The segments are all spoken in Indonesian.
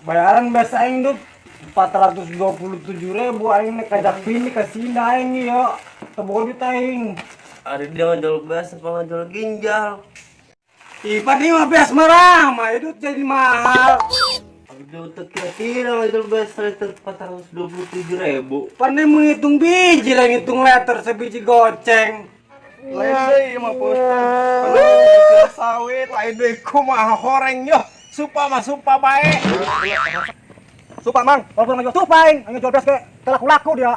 Bayaran biasa aing tuh 427.000 aing kajak pini ke sini aing ya. Tebon duit aing. Ada dia ngajol beas apa ngajol ginjal. Ipan 15 marah, mah itu jadi mahal. Udah untuk kira-kira ngajol beas 427.000. Pandai menghitung biji lah, ngitung liter sebiji goceng. Lain mah putar. Sawit lain deui kumaha horeng yo. Supa mah supa bae. Supa mang, walaupun ngejual supa aing, ngejual beas ke laku-laku dia.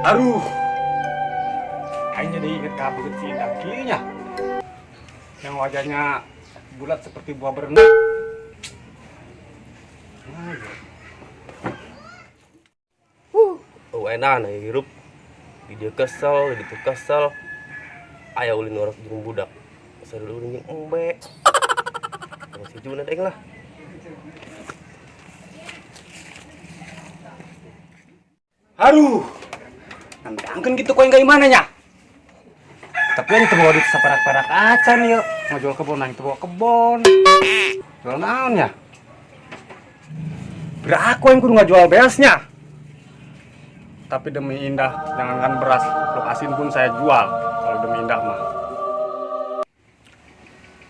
Aduh, aing jadi inget kabut si Indah kieunya. Yang wajahnya bulat seperti buah berenang. Enak hirup. Di dia kesel, di itu kesel. Aya ulin orang jeung budak. Sadeu ulin jeung embe. Masih cuma deng lah. Aduh, angken gitu koin gimana nya? Tapi ini tuh bawa di seperak-perak acan yuk. Mau jual kebun, nang itu bawa kebun. Jual naon ya? Aku yang kudu nggak beasnya. Tapi demi Indah, jangankan beras, luk asin pun saya jual. Kalau demi Indah mah.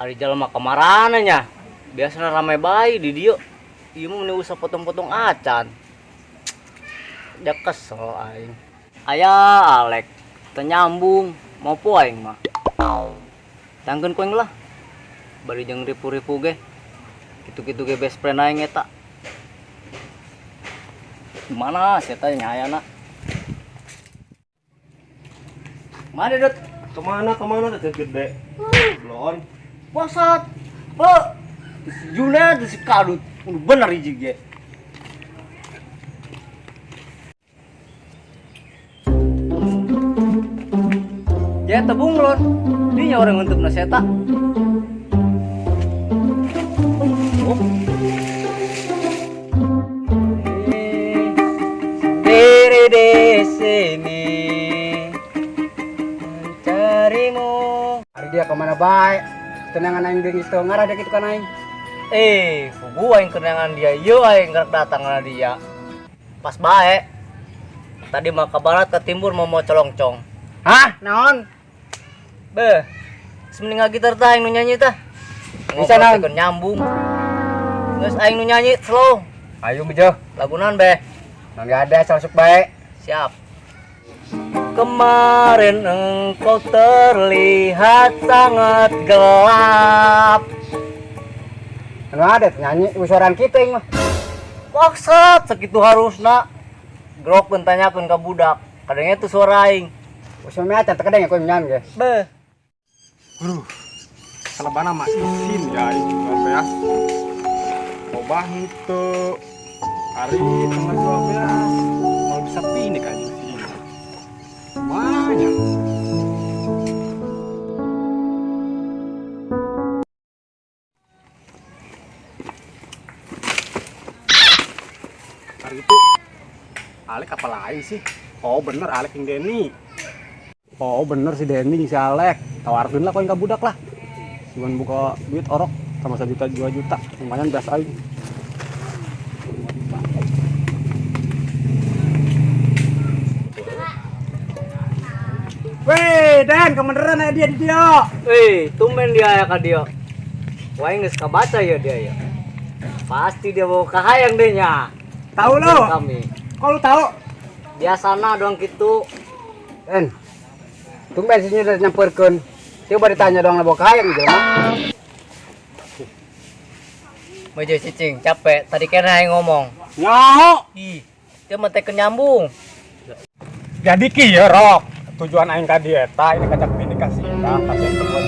Ari jalma kemarana nya? Biasanya ramai bayi di dieu. Ieu mah usah potong-potong acan. Dia kesel aing. Aya Alek, teu nyambung, mau po aing mah. Tangkeun koeng lah. Bari jeung ripu-ripu ge. Kitu-kitu ge best friend aing eta. Gimana sih eta nya ayana? Mana Dut? Kemana teh gede. Belon. Wasat. Be. Si Junet si Kadut. Bener hiji ge. Ya tebung lon, dinya orang untuk naseta. Sendiri di sini mencarimu. Hari dia kemana baik? Tenangan aing deui itu ngarada kitu kan aing. Fugu aing kenangan dia, yo aing ngarep datang na dia. Pas bae. Tadi mah ke barat ke timur mau colongcong. Hah? Naon? Beh, semeninga gitar tah aing nu nyanyi tah. Bisa naon? Nyambung. Geus aing nu nyanyi slow. Ayo bejo. Lagunan beh. Nggak ada masuk baik. Siap. Kemarin engkau terlihat sangat gelap. Nggak ada nyanyi usuran kita mah. Maksud segitu harusna. Grok bentanyakeun ka budak. Kadangnya tuh suara aing. Usulnya acan terkadang ya kau nyanyi guys. Beh. Aduh, kelebana masih izin ya juga beas. Obah itu hari tengah 12 mau bisa pinik aja sih. Banyak. Hari itu Alek apa lain sih? Oh bener Alek yang Denny. Oh bener si Denny si Alek. Tawarkeun lah koin ka budak lah. Cuman buka duit orok sama 1 juta 2 juta. Lumayan biasa aja. Weh, Dan, kebeneran ya dia di dia. Tumben dia ya ka dia. Wae geus kabaca ya dia ya. Pasti dia bawa kahayang deh nya. Tahu lo? Kami. Kok lu tahu? Biasana dong gitu. Den. Tumben sih udah nyamperkeun. Coba ditanya dong bawa kahayang jelema. Meja cicing capek. Tadi kena yang ngomong. Nyaho. Ih, dia mah teh nyambung. Jadi kieu rok. Tujuan aing ka dieta ini kacak bini kasih tapi yang terbuat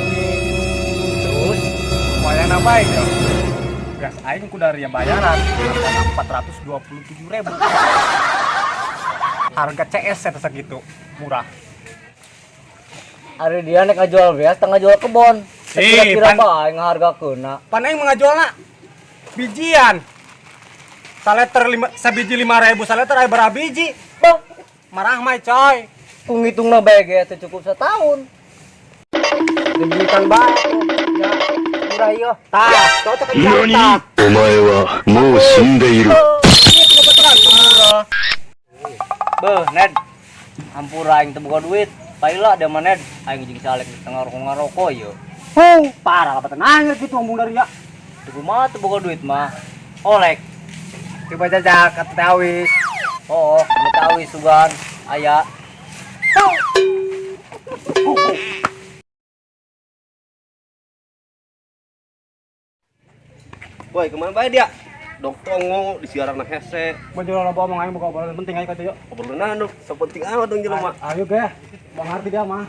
Terus baik ya. Gas aing kuda ria bayaran hargana 427.000. Harga CS eta segitu, murah. Ari dia nek ngajual beas tengah jual kebon. Kira-kira pan- bae ngahargakeunna. Pan aing mengajualna bijian. Saleter sabiji 5.000, saleter aya berapa biji? Bang, Marah mah coy. ngitungna bae ge teh cukup setahun. Digitan bae. Ya, murah ieu. Tah, cocok aja. お前はもう死んでいる。 Beuh, Ned. Hampura aing teu boga duit. Paila dia mah Ned, aing jeung si Alek tengah ngarokok ieu. Parah apa tenang gitu ngomong dari ya. Teu kumaha teu boga duit mah. Olek. Coba jajak kata tawis. Oh, nu tahu sugan aya. Boy, kemana bae dia? Dok tongo di siaran hese. Baju lo bawa aing buka obrolan penting aja kata yuk. Obrolan anu, sapenting amat dong jelema. Ayo ge. Bang ngerti dia mah.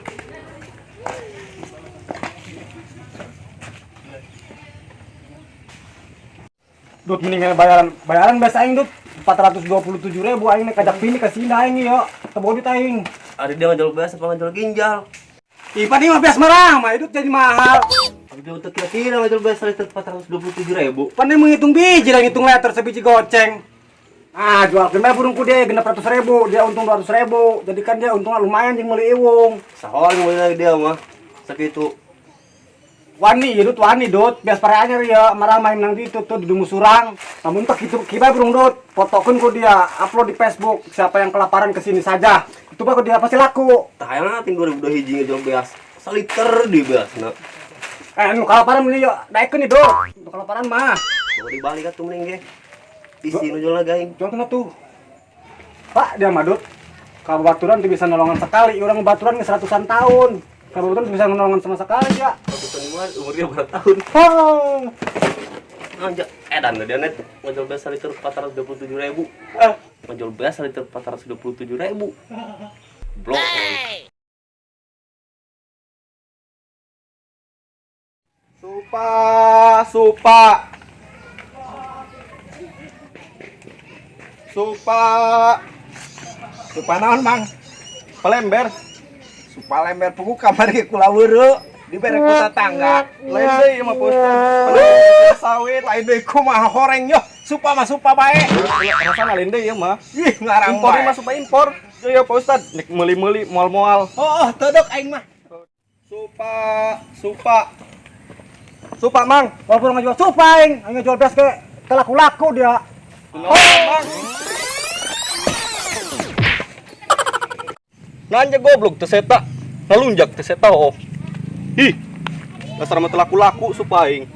Dut mendingan bayaran biasa aing dut 427.000 aing nek kajak pini ke sini aing yo. Teu duit aing. Ada dia ngajol beas apa ngajol ginjal? Ipan ini mah biasa marah, mah itu jadi mahal. Ada dia untuk kira-kira ngajol beas liter 427.000. Pan menghitung biji lah ngitung liter sebiji goceng. Ah, jual kena burung ku dia genep 100.000, dia untung 200.000. Jadi kan dia untungnya lumayan jeung meuli iwung. Sahol mulai dia mah. Sakitu. Wani, ya dut wani dut, bias pareanya ya, marah main nang ditu tuh di surang. Namun tak itu kibai burung dut, fotokan ku dia, upload di Facebook. Siapa yang kelaparan kesini saja, itu baru dia pasti laku. Tayang nanti 2002 hiji ngajol beas. Saliter di beasna. Nu kelaparan ini yuk, daikeun nih dut. Untuk kelaparan mah, Kalau dibalik atuh mending ge. Isi ngajol lagi aing. jual kena tuh. Pak, dia mah dut. Kalau baturan tuh bisa nolongan sekali, orang baturan ke 100-an tahun. Kalau baturan tuh bisa nolongan sama sekali ya. Ratusan lima umurnya berapa tahun? Oh. Anja, edan dia net ngajol beas liter 427.000. Ngajol beas liter 427.000. Blok. Supa naon mang? Pelember. Supa lember pugu kamar ke kula weureu di bere ku tetangga. Lain deui mah posted. Sawit lain deui kumaha horeng yo. Supa mah supa bae. Rasana lain deui mah. Ih ngarang impor mah supa impor. Yo posted nek meuli-meuli moal-moal. Oh, todok aing mah. Supa mang. Walaupun nggak jual supeng, nggak jual beas ke laku-laku dia. Mang. Nanya goblok teu seta. Nalunjak teu seta oh. Ih. Dasar mah teu laku-laku supaing.